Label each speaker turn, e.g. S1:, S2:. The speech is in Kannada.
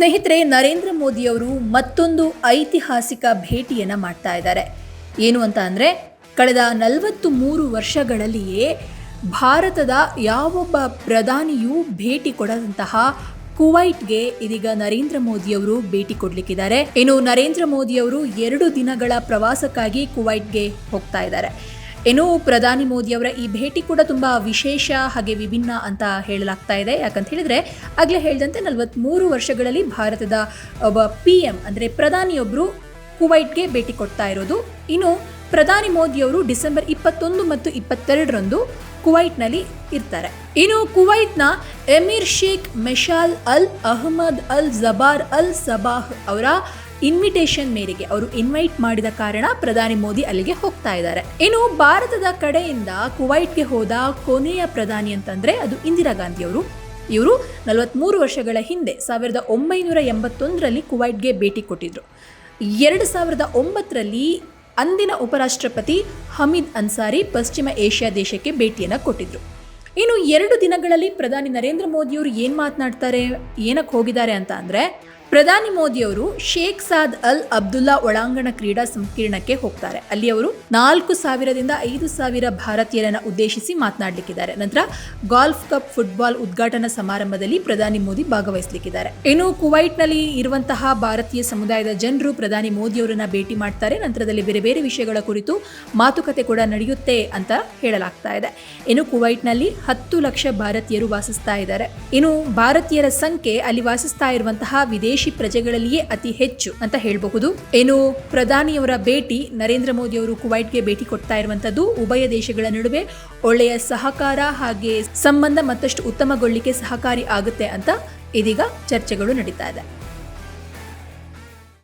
S1: ಸ್ನೇಹಿತರೆ, ನರೇಂದ್ರ ಮೋದಿಯವರು ಮತ್ತೊಂದು ಐತಿಹಾಸಿಕ ಭೇಟಿಯನ್ನು ಮಾಡ್ತಾ ಇದ್ದಾರೆ. ಏನು ಅಂತ ಅಂದರೆ, ಕಳೆದ 43 ವರ್ಷಗಳಲ್ಲಿಯೇ ಭಾರತದ ಯಾವೊಬ್ಬ ಪ್ರಧಾನಿಯೂ ಭೇಟಿ ಕೊಡದಂತಹ ಕುವೈಟ್ಗೆ ಇದೀಗ ನರೇಂದ್ರ ಮೋದಿಯವರು ಭೇಟಿ ಕೊಡಲಿಕ್ಕಿದ್ದಾರೆ. ಇನ್ನು ನರೇಂದ್ರ ಮೋದಿಯವರು 2 ದಿನಗಳ ಪ್ರವಾಸಕ್ಕಾಗಿ ಕುವೈಟ್ಗೆ ಹೋಗ್ತಾ ಇದ್ದಾರೆ. ಇನ್ನು ಪ್ರಧಾನಿ ಮೋದಿಯವರ ಈ ಭೇಟಿ ಕೂಡ ತುಂಬ ವಿಶೇಷ ಹಾಗೆ ವಿಭಿನ್ನ ಅಂತ ಹೇಳಲಾಗ್ತಾ ಇದೆ. ಯಾಕಂತ ಹೇಳಿದರೆ, ಆಗಲೇ ಹೇಳಿದಂತೆ 43 ವರ್ಷಗಳಲ್ಲಿ ಭಾರತದ ಒಬ್ಬ PM ಅಂದರೆ ಪ್ರಧಾನಿಯೊಬ್ಬರು ಕುವೈಟ್ಗೆ ಭೇಟಿ ಕೊಡ್ತಾ ಇರೋದು. ಇನ್ನು ಪ್ರಧಾನಿ ಮೋದಿಯವರು ಡಿಸೆಂಬರ್ 21 ಮತ್ತು 22ರಂದು ಕುವೈಟ್ನಲ್ಲಿ ಇರ್ತಾರೆ. ಇನ್ನು ಕುವೈಟ್ನ ಎಮಿರ್ ಶೇಖ್ ಮೆಶಾಲ್ ಅಲ್ ಅಹ್ಮದ್ ಅಲ್ ಜಬಾರ್ ಅಲ್ ಸಬಾಹ್ ಅವರ ಇನ್ವಿಟೇಷನ್ ಮೇರೆಗೆ ಅವರು ಇನ್ವೈಟ್ ಮಾಡಿದ ಕಾರಣ ಪ್ರಧಾನಿ ಮೋದಿ ಅಲ್ಲಿಗೆ ಹೋಗ್ತಾ ಇದ್ದಾರೆ. ಇನ್ನು ಭಾರತದ ಕಡೆಯಿಂದ ಕುವೈಟ್ಗೆ ಹೋದ ಕೊನೆಯ ಪ್ರಧಾನಿ ಅಂತಂದ್ರೆ ಅದು ಇಂದಿರಾ ಗಾಂಧಿ ಅವರು. ಇವರು 43 ವರ್ಷಗಳ ಹಿಂದೆ 1981ರಲ್ಲಿ ಕುವೈಟ್ಗೆ ಭೇಟಿ ಕೊಟ್ಟಿದ್ರು. 2009ರಲ್ಲಿ ಅಂದಿನ ಉಪರಾಷ್ಟ್ರಪತಿ ಹಮೀದ್ ಅನ್ಸಾರಿ ಪಶ್ಚಿಮ ಏಷ್ಯಾ ದೇಶಕ್ಕೆ ಭೇಟಿಯನ್ನು ಕೊಟ್ಟಿದ್ರು. ಇನ್ನು 2 ದಿನಗಳಲ್ಲಿ ಪ್ರಧಾನಿ ನರೇಂದ್ರ ಮೋದಿಯವರು ಏನು ಮಾತನಾಡ್ತಾರೆ, ಏನಕ್ಕೆ ಹೋಗಿದ್ದಾರೆ ಅಂತ ಅಂದರೆ, ಪ್ರಧಾನಿ ಮೋದಿಯವರು ಶೇಖ್ ಸಾದ್ ಅಲ್ ಅಬ್ದುಲ್ಲಾ ಒಳಾಂಗಣ ಕ್ರೀಡಾ ಸಂಕೀರ್ಣಕ್ಕೆ ಹೋಗ್ತಾರೆ. ಅಲ್ಲಿ ಅವರು 4,000ರಿಂದ 5,000 ಭಾರತೀಯರನ್ನು ಉದ್ದೇಶಿಸಿ ಮಾತನಾಡಲಿಕ್ಕಿದ್ದಾರೆ. ನಂತರ ಗಾಲ್ಫ್ ಕಪ್ ಫುಟ್ಬಾಲ್ ಉದ್ಘಾಟನಾ ಸಮಾರಂಭದಲ್ಲಿ ಪ್ರಧಾನಿ ಮೋದಿ ಭಾಗವಹಿಸಲಿಕ್ಕಿದ್ದಾರೆ. ಇನ್ನು ಕುವೈಟ್ನಲ್ಲಿ ಇರುವಂತಹ ಭಾರತೀಯ ಸಮುದಾಯದ ಜನರು ಪ್ರಧಾನಿ ಮೋದಿಯವರನ್ನ ಭೇಟಿ ಮಾಡ್ತಾರೆ. ನಂತರದಲ್ಲಿ ಬೇರೆ ಬೇರೆ ವಿಷಯಗಳ ಕುರಿತು ಮಾತುಕತೆ ಕೂಡ ನಡೆಯುತ್ತೆ ಅಂತ ಹೇಳಲಾಗ್ತಾ ಇದೆ. ಇನ್ನು ಕುವೈಟ್ನಲ್ಲಿ 10 ಲಕ್ಷ ಭಾರತೀಯರು ವಾಸಿಸ್ತಾ ಇದ್ದಾರೆ. ಇನ್ನು ಭಾರತೀಯರ ಸಂಖ್ಯೆ ಅಲ್ಲಿ ವಾಸಿಸ್ತಾ ಇರುವಂತಹ ವಿದೇಶಿ ಪ್ರಜೆಗಳಲ್ಲಿಯೇ ಅತಿ ಹೆಚ್ಚು ಅಂತ ಹೇಳಬಹುದು. ಏನು ಪ್ರಧಾನಿಯವರ ಭೇಟಿ, ನರೇಂದ್ರ ಮೋದಿ ಅವರು ಕುವೈಟ್ಗೆ ಭೇಟಿ ಕೊಡ್ತಾ ಇರುವಂತದ್ದು ಉಭಯ ದೇಶಗಳ ನಡುವೆ ಒಳ್ಳೆಯ ಸಹಕಾರ ಹಾಗೆ ಸಂಬಂಧ ಮತ್ತಷ್ಟು ಉತ್ತಮಗೊಳ್ಳಿಕ್ಕೆ ಸಹಕಾರಿ ಆಗುತ್ತೆ ಅಂತ ಇದೀಗ ಚರ್ಚೆಗಳು ನಡೀತಾ ಇದೆ.